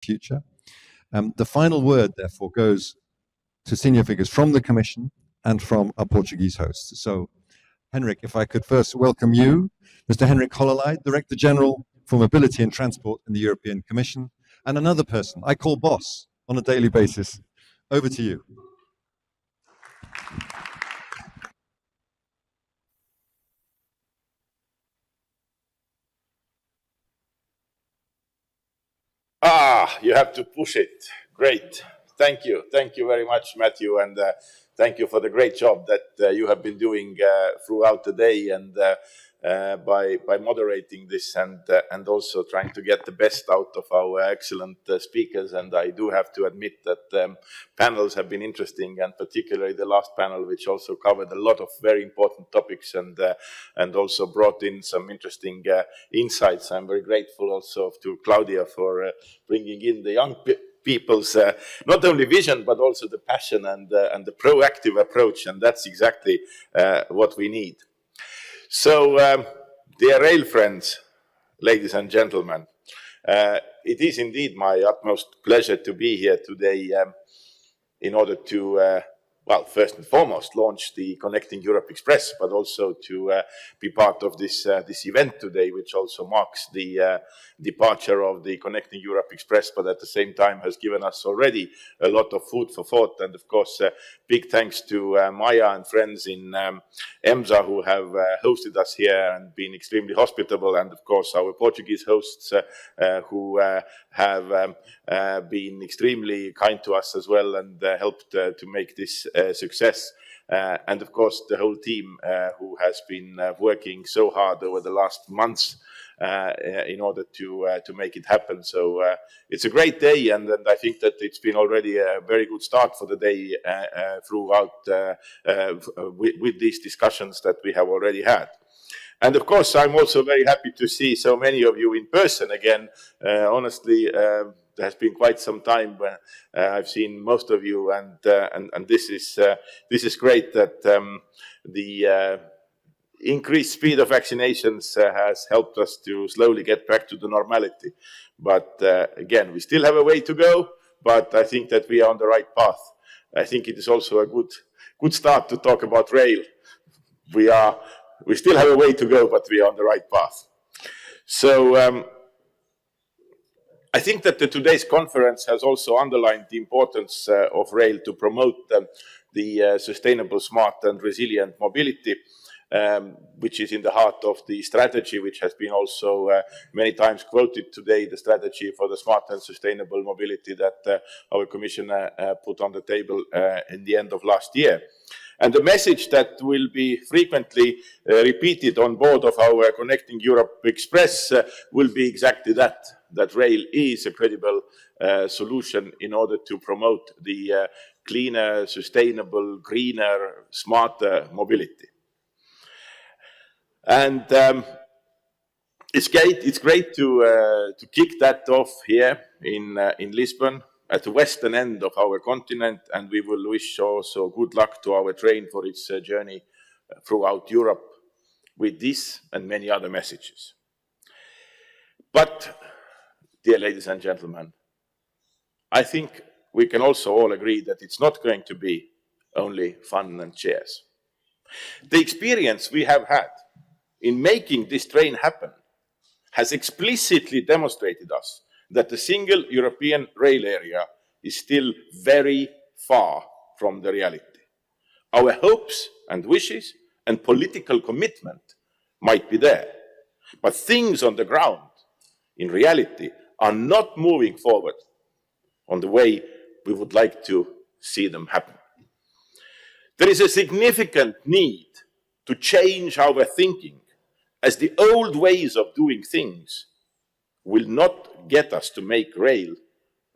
future. The final word, therefore, goes to senior figures from the Commission and from our Portuguese hosts. So, Henrik, if I could first welcome you, Mr. Henrik Hollelij, Director General for Mobility and Transport in the European Commission, and another person I call boss on a daily basis. Over to you. You have to push it. Great. Thank you. Thank you very much, Matthew. And thank you for the great job that you have been doing throughout the day and by moderating this and also trying to get the best out of our excellent speakers. And I do have to admit that panels have been interesting, and particularly the last panel, which also covered a lot of very important topics and also brought in some interesting insights. I'm very grateful also to Claudia for bringing in the young people's not only vision but also the passion and the proactive approach, and that's exactly what we need. So, dear rail friends, ladies and gentlemen, it is indeed my utmost pleasure to be here today in order to, well, first and foremost, launch the Connecting Europe Express, but also to be part of this event today, which also marks the departure of the Connecting Europe Express, but at the same time has given us already a lot of food for thought. And of course, big thanks to Maya and friends in EMSA who have hosted us here and been extremely hospitable, and of course our Portuguese hosts who have been extremely kind to us as well and helped to make this success. And of course the whole team who has been working so hard over the last months in order to make it happen. So it's a great day, and I think that it's been already a very good start for the day throughout with these discussions that we have already had. And of course, I'm also very happy to see so many of you in person again. Honestly, there has been quite some time when I've seen most of you, and this is great that the increased speed of vaccinations has helped us to slowly get back to the normality. But again, we still have a way to go, but I think that we are on the right path. I think it is also a good start to talk about rail. We still have a way to go, but we are on the right path. So I think that today's conference has also underlined the importance of rail to promote the sustainable, smart and resilient mobility, which is in the heart of the strategy, which has been also many times quoted today, the strategy for the smart and sustainable mobility that our Commissioner put on the table in the end of last year. And the message that will be frequently repeated on board of our Connecting Europe Express will be exactly that rail is a credible solution in order to promote the cleaner, sustainable, greener, smarter mobility. And it's great to kick that off here in Lisbon, at the western end of our continent, and we will wish also good luck to our train for its journey throughout Europe with this and many other messages. But, dear ladies and gentlemen, I think we can also all agree that it's not going to be only fun and cheers. The experience we have had in making this train happen has explicitly demonstrated us that the single European rail area is still very far from the reality. Our hopes and wishes and political commitment might be there, but things on the ground, in reality, are not moving forward on the way we would like to see them happen. There is a significant need to change our thinking, as the old ways of doing things will not get us to make rail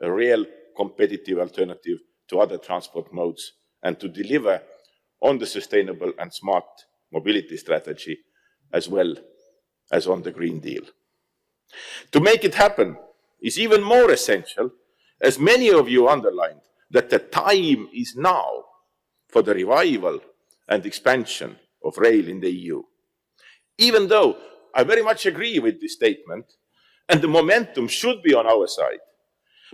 a real competitive alternative to other transport modes and to deliver on the sustainable and smart mobility strategy as well as on the Green Deal. To make it happen is even more essential, as many of you underlined, that the time is now for the revival and expansion of rail in the EU. Even though I very much agree with this statement, and the momentum should be on our side,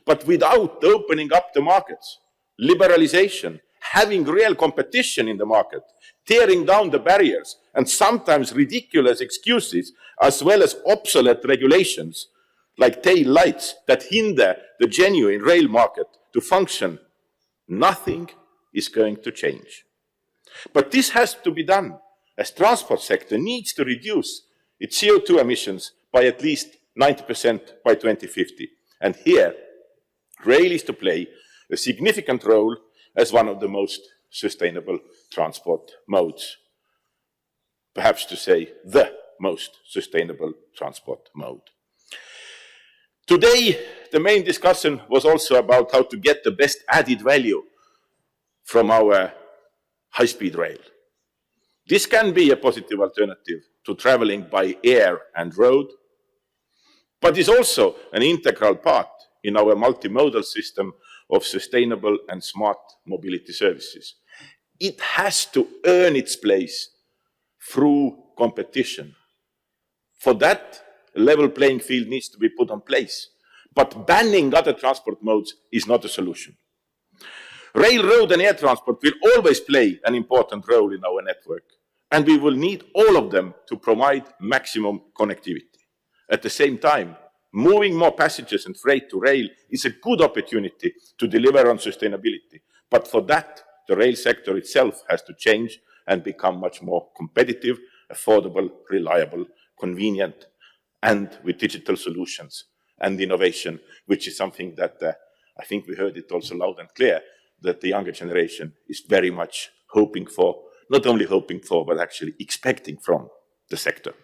But without opening up the markets, liberalization, having real competition in the market, tearing down the barriers, and sometimes ridiculous excuses, as well as obsolete regulations, like tail lights that hinder the genuine rail market to function, nothing is going to change. But this has to be done, as transport sector needs to reduce its CO2 emissions by at least 90% by 2050. And here, rail is to play a significant role as one of the most sustainable transport modes. Perhaps to say the most sustainable transport mode. Today, the main discussion was also about how to get the best added value from our high-speed rail. This can be a positive alternative to traveling by air and road, but is also an integral part in our multimodal system of sustainable and smart mobility services. It has to earn its place through competition. For that, a level playing field needs to be put in place. But banning other transport modes is not a solution. Rail, road and air transport will always play an important role in our network, and we will need all of them to provide maximum connectivity. At the same time, moving more passengers and freight to rail is a good opportunity to deliver on sustainability. But for that, the rail sector itself has to change and become much more competitive, affordable, reliable, convenient, and with digital solutions and innovation, which is something that I think we heard it also loud and clear, that the younger generation is very much hoping for, not only hoping for, but actually expecting from the sector.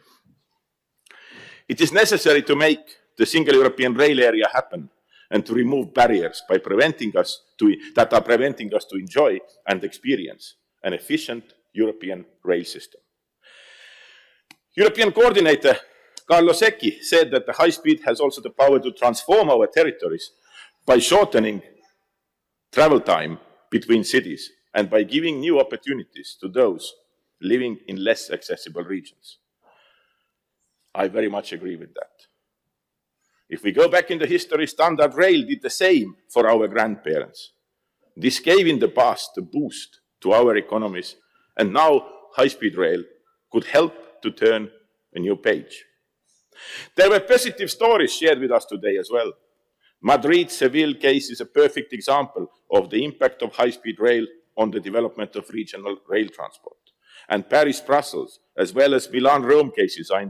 It is necessary to make the single European rail area happen and to remove barriers that are preventing us to enjoy and experience an efficient European rail system. European coordinator Carlo Secchi said that the high speed has also the power to transform our territories by shortening travel time between cities and by giving new opportunities to those living in less accessible regions. I very much agree with that. If we go back in the history, Standard Rail did the same for our grandparents. This gave in the past a boost to our economies, and now high-speed rail could help to turn a new page. There were positive stories shared with us today as well. Madrid-Seville case is a perfect example of the impact of high-speed rail on the development of regional rail transport. And Paris-Brussels, as well as Milan-Rome cases, are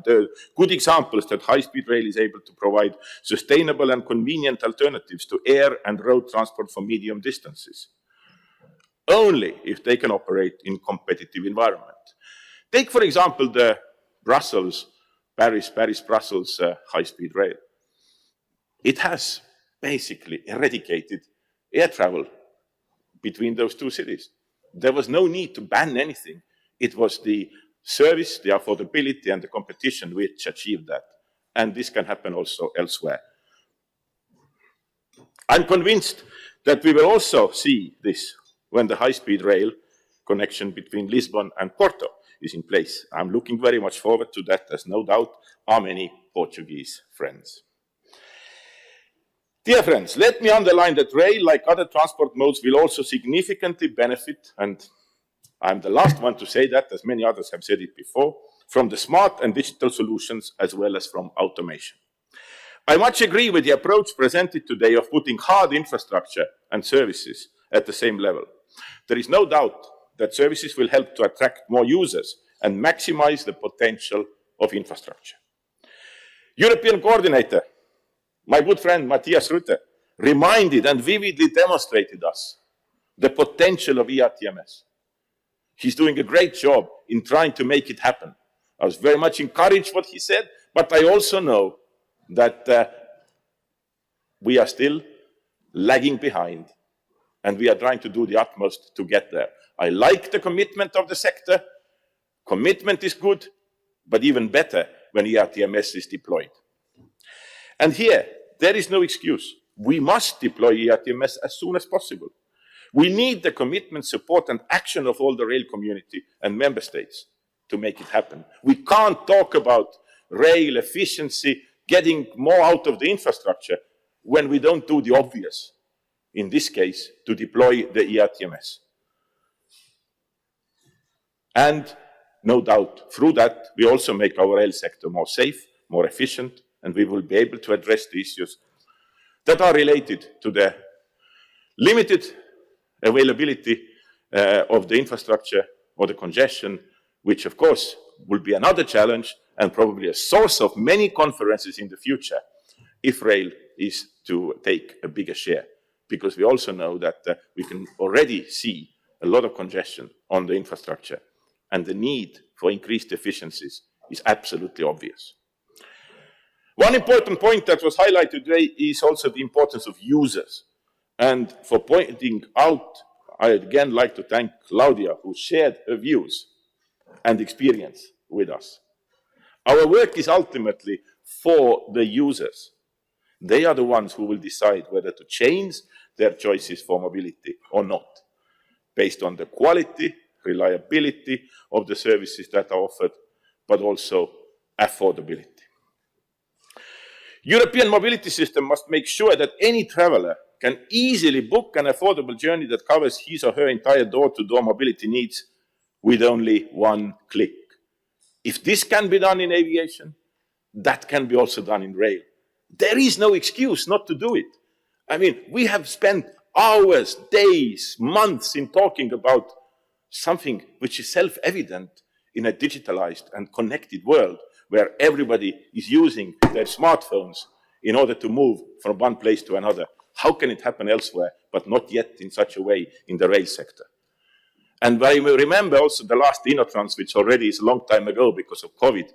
good examples that high-speed rail is able to provide sustainable and convenient alternatives to air and road transport for medium distances, only if they can operate in competitive environment. Take, for example, the Paris-Brussels high-speed rail. It has basically eradicated air travel between those two cities. There was no need to ban anything. It was the service, the affordability, and the competition which achieved that. And this can happen also elsewhere. I'm convinced that we will also see this when the high-speed rail connection between Lisbon and Porto is in place. I'm looking very much forward to that, as no doubt are many Portuguese friends. Dear friends, let me underline that rail, like other transport modes, will also significantly benefit, and I'm the last one to say that, as many others have said it before, from the smart and digital solutions as well as from automation. I much agree with the approach presented today of putting hard infrastructure and services at the same level. There is no doubt that services will help to attract more users and maximize the potential of infrastructure. European coordinator, my good friend Matthias Rutte, reminded and vividly demonstrated us the potential of ERTMS. He's doing a great job in trying to make it happen. I was very much encouraged what he said, but I also know that we are still lagging behind, and we are trying to do the utmost to get there. I like the commitment of the sector. Commitment is good, but even better when ERTMS is deployed. And here, there is no excuse. We must deploy ERTMS as soon as possible. We need the commitment, support, and action of all the rail community and member states to make it happen. We can't talk about rail efficiency, getting more out of the infrastructure, when we don't do the obvious, in this case, to deploy the ERTMS. And no doubt, through that, we also make our rail sector more safe, more efficient, and we will be able to address the issues that are related to the limited availability of the infrastructure or the congestion, which of course will be another challenge and probably a source of many conferences in the future if rail is to take a bigger share. Because we also know that we can already see a lot of congestion on the infrastructure, and the need for increased efficiencies is absolutely obvious. One important point that was highlighted today is also the importance of users. And for pointing out, I again like to thank Claudia, who shared her views and experience with us. Our work is ultimately for the users. They are the ones who will decide whether to change their choices for mobility or not, based on the quality, reliability of the services that are offered, but also affordability. European mobility system must make sure that any traveler can easily book an affordable journey that covers his or her entire door-to-door mobility needs with only one click. If this can be done in aviation, that can be also done in rail. There is no excuse not to do it. I mean, we have spent hours, days, months in talking about something which is self-evident in a digitalized and connected world where everybody is using their smartphones in order to move from one place to another. How can it happen elsewhere, but not yet in such a way in the rail sector? And I remember also the last Innotrans, which already is a long time ago because of COVID,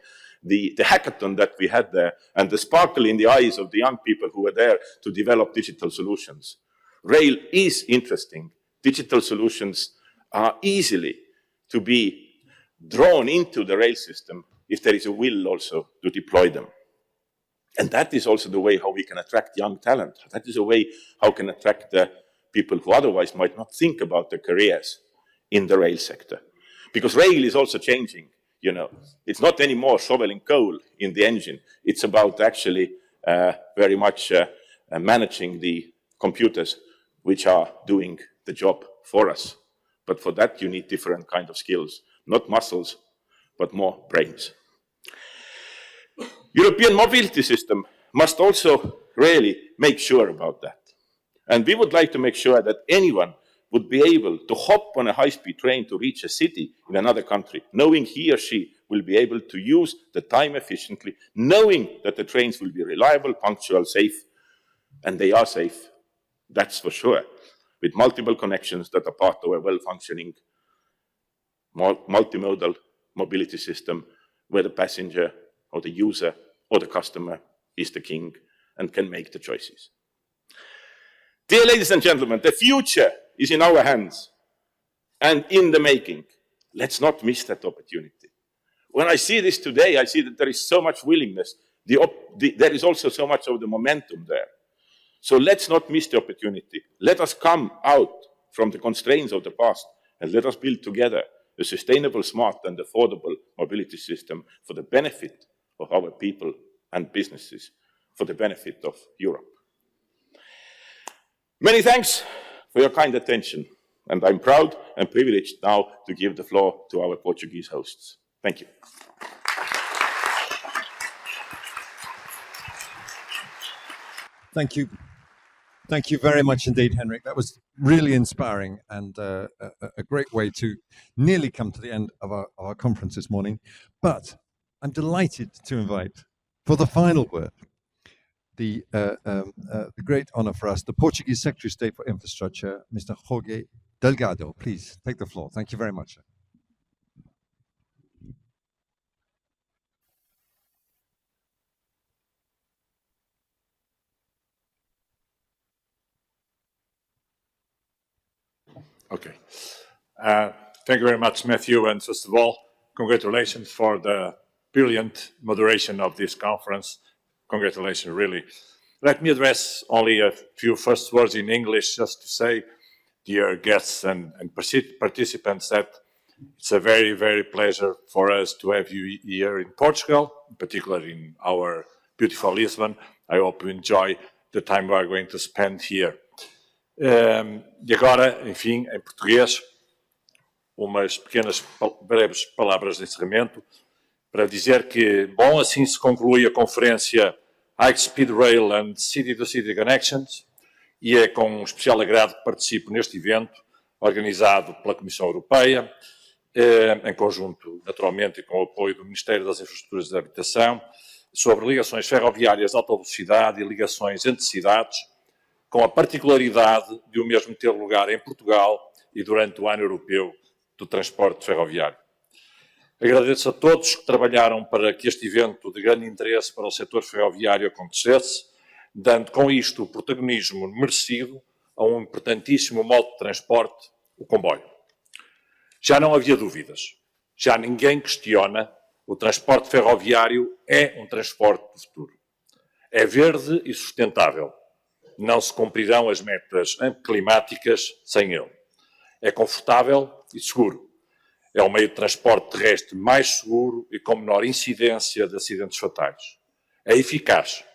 the hackathon that we had there, and the sparkle in the eyes of the young people who were there to develop digital solutions. Rail is interesting. Digital solutions are easily to be drawn into the rail system if there is a will also to deploy them. And that is also the way how we can attract young talent. That is a way how we can attract the people who otherwise might not think about their careers in the rail sector. Because rail is also changing, you know. It's not anymore shoveling coal in the engine. It's about actually very much managing the computers which are doing the job for us. But for that you need different kind of skills, not muscles, but more brains. European mobility system must also really make sure about that. And we would like to make sure that anyone would be able to hop on a high-speed train to reach a city in another country, knowing he or she will be able to use the time efficiently, knowing that the trains will be reliable, punctual, safe, and they are safe, that's for sure, with multiple connections that are part of a well-functioning multimodal mobility system where the passenger or the user or the customer is the king and can make the choices. Dear ladies and gentlemen, the future is in our hands and in the making. Let's not miss that opportunity. When I see this today, I see that there is so much willingness. There is also so much of the momentum there. So let's not miss the opportunity. Let us come out from the constraints of the past and let us build together a sustainable, smart and affordable mobility system for the benefit of our people and businesses, for the benefit of Europe. Many thanks for your kind attention, and I'm proud and privileged now to give the floor to our Portuguese hosts. Thank you. Thank you. Thank you very much indeed, Henrik. That was really inspiring and a great way to nearly come to the end of our conference this morning. But I'm delighted to invite, for the final word, the great honor for us, the Portuguese Secretary of State for Infrastructure, Mr. Jorge Delgado. Please take the floor. Thank you very much. Okay. Thank you very much, Matthew. And first of all, congratulations for the brilliant moderation of this conference. Congratulations, really. Let me address only a few first words in English just to say, dear guests and participants, that it's a very, very pleasure for us to have you here in Portugal, in particular in our beautiful Lisbon. I hope you enjoy the time we are going to spend here. E agora, enfim, em português, umas pequenas, breves palavras de encerramento para dizer que, bom, assim se conclui a conferência High Speed Rail and City-to-City Connections, e é com um especial agrado que participo neste evento, organizado pela Comissão Europeia, em conjunto, naturalmente, e com o apoio do Ministério das Infraestruturas e da Habitação, sobre ligações ferroviárias de alta velocidade e ligações entre cidades, com a particularidade de o mesmo ter lugar em Portugal e durante o Ano Europeu do Transporte Ferroviário. Agradeço a todos que trabalharam para que este evento de grande interesse para o setor ferroviário acontecesse, dando com isto o protagonismo merecido a um importantíssimo modo de transporte, o comboio. Já não havia dúvidas, já ninguém questiona, o transporte ferroviário é um transporte do futuro. É verde e sustentável. Não se cumprirão as metas climáticas sem ele. É confortável e seguro. É o meio de transporte terrestre mais seguro e com menor incidência de acidentes fatais. É eficaz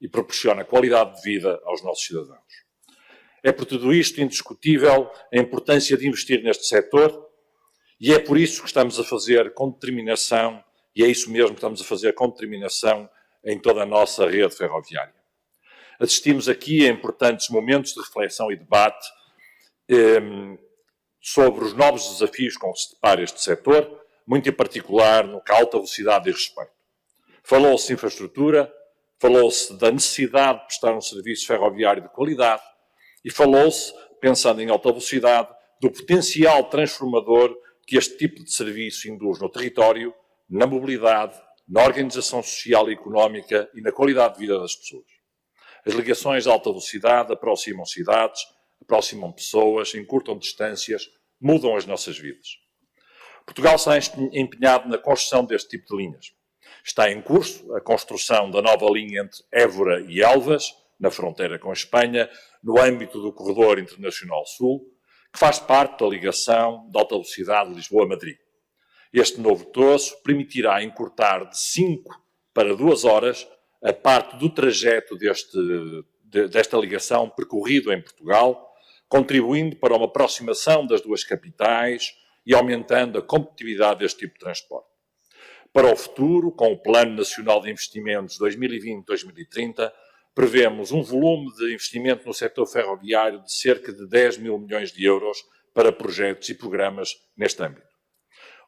e proporciona qualidade de vida aos nossos cidadãos. É por tudo isto indiscutível a importância de investir neste setor e é por isso que estamos a fazer com determinação, e é isso mesmo que estamos a fazer com determinação em toda a nossa rede ferroviária. Assistimos aqui a importantes momentos de reflexão e debate sobre os novos desafios com que se depara este setor, muito em particular no que a alta velocidade diz respeito. Falou-se de infraestrutura, falou-se da necessidade de prestar um serviço ferroviário de qualidade e falou-se, pensando em alta velocidade, do potencial transformador que este tipo de serviço induz no território, na mobilidade, na organização social e económica e na qualidade de vida das pessoas. As ligações de alta velocidade aproximam cidades, aproximam pessoas, encurtam distâncias, mudam as nossas vidas. Portugal está empenhado na construção deste tipo de linhas. Está em curso a construção da nova linha entre Évora e Elvas, na fronteira com a Espanha, no âmbito do Corredor Internacional Sul, que faz parte da ligação de alta velocidade Lisboa-Madrid. Este novo troço permitirá encurtar de 5 para 2 horas a parte do trajeto desta ligação percorrido em Portugal, contribuindo para uma aproximação das duas capitais e aumentando a competitividade deste tipo de transporte. Para o futuro, com o Plano Nacional de Investimentos 2020-2030, prevemos um volume de investimento no setor ferroviário de cerca de 10 mil milhões de euros para projetos e programas neste âmbito.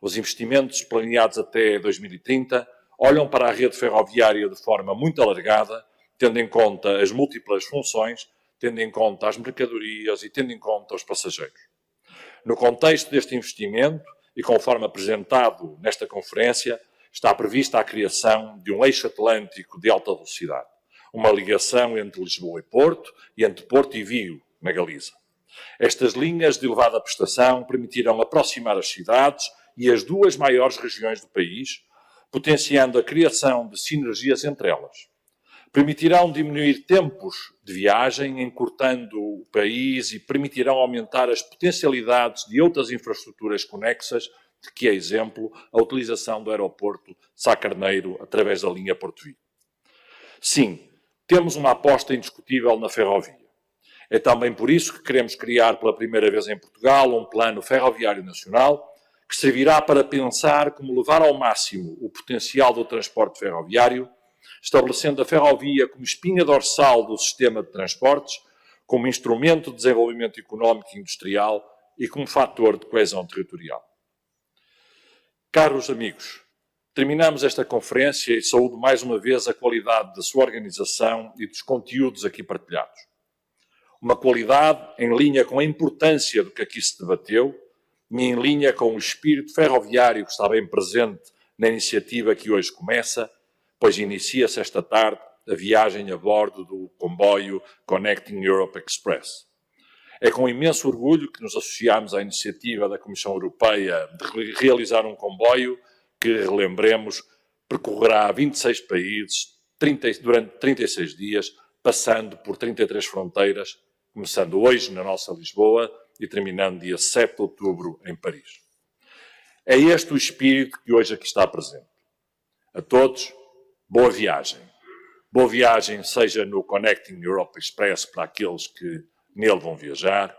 Os investimentos planeados até 2030 olham para a rede ferroviária de forma muito alargada, tendo em conta as múltiplas funções, tendo em conta as mercadorias e tendo em conta os passageiros. No contexto deste investimento, e conforme apresentado nesta conferência, está prevista a criação de um eixo atlântico de alta velocidade, uma ligação entre Lisboa e Porto e entre Porto e Vigo, na Galiza. Estas linhas de elevada prestação permitirão aproximar as cidades e as duas maiores regiões do país, potenciando a criação de sinergias entre elas. Permitirão diminuir tempos de viagem, encurtando o país e permitirão aumentar as potencialidades de outras infraestruturas conexas, de que é exemplo a utilização do aeroporto de Sá Carneiro através da linha Porto Vigo. Sim, temos uma aposta indiscutível na ferrovia. É também por isso que queremos criar pela primeira vez em Portugal um plano ferroviário nacional que servirá para pensar como levar ao máximo o potencial do transporte ferroviário, estabelecendo a ferrovia como espinha dorsal do sistema de transportes, como instrumento de desenvolvimento económico e industrial e como fator de coesão territorial. Caros amigos, terminamos esta conferência e saúdo mais uma vez a qualidade da sua organização e dos conteúdos aqui partilhados. Uma qualidade em linha com a importância do que aqui se debateu e em linha com o espírito ferroviário que está bem presente na iniciativa que hoje começa, pois inicia-se esta tarde a viagem a bordo do comboio Connecting Europe Express. É com imenso orgulho que nos associamos à iniciativa da Comissão Europeia de realizar um comboio que, relembremos, percorrerá 26 países durante 36 dias, passando por 33 fronteiras, começando hoje na nossa Lisboa e terminando dia 7 de outubro em Paris. É este o espírito que hoje aqui está presente. A todos, boa viagem. Boa viagem, seja no Connecting Europe Express para aqueles que nele vão viajar.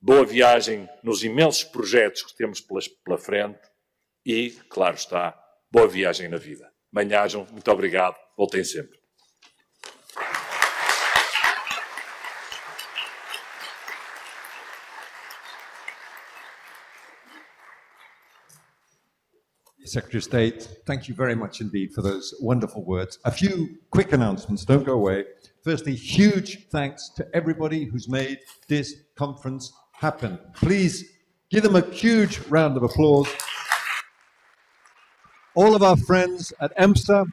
Boa viagem nos imensos projetos que temos pela frente. E, claro está, boa viagem na vida. Bem-ajam, muito obrigado, voltem sempre. Secretary of State, thank you very much indeed for those wonderful words. A few quick announcements, don't go away. Firstly, huge thanks to everybody who's made this conference happen. Please give them a huge round of applause. All of our friends at EMSA,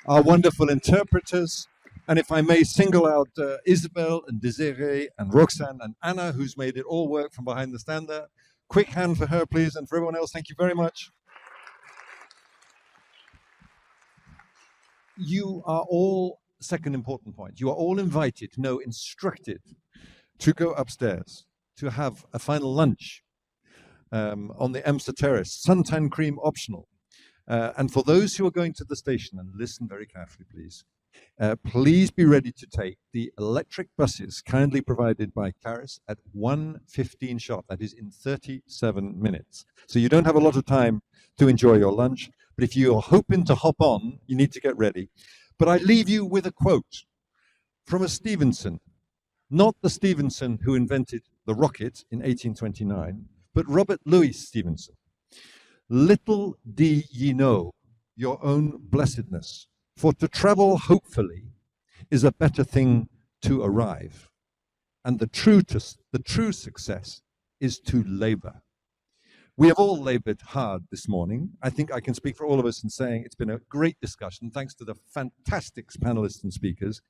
our wonderful interpreters, and if I may single out Isabel and Desiree and Roxanne and Anna, who's made it all work from behind the stand there. Quick hand for her, please, and for everyone else, thank you very much. You are all, second important point, you are all invited, no, instructed to go upstairs to have a final lunch on the EMSA terrace, suntan cream optional. And for those who are going to the station, and listen very carefully, please, please be ready to take the electric buses kindly provided by Caris at 1:15 sharp. That is in 37 minutes. So you don't have a lot of time to enjoy your lunch, but if you're hoping to hop on, you need to get ready. But I leave you with a quote from a Stevenson, not the Stevenson who invented the rocket in 1829, but Robert Louis Stevenson. Little do ye know your own blessedness, for to travel hopefully is a better thing to arrive. And the true success is to labor. We have all labored hard this morning. I think I can speak for all of us in saying it's been a great discussion, thanks to the fantastic panelists and speakers.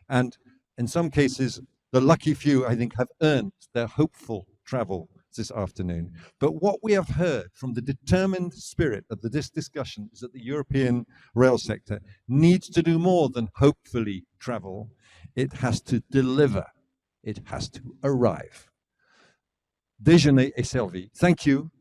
And in some cases, the lucky few, I think, have earned their hopeful travel this afternoon. But what we have heard from the determined spirit of this discussion is that the European rail sector needs to do more than hopefully travel. It has to deliver. It has to arrive. Déjeuner est servi. Thank you.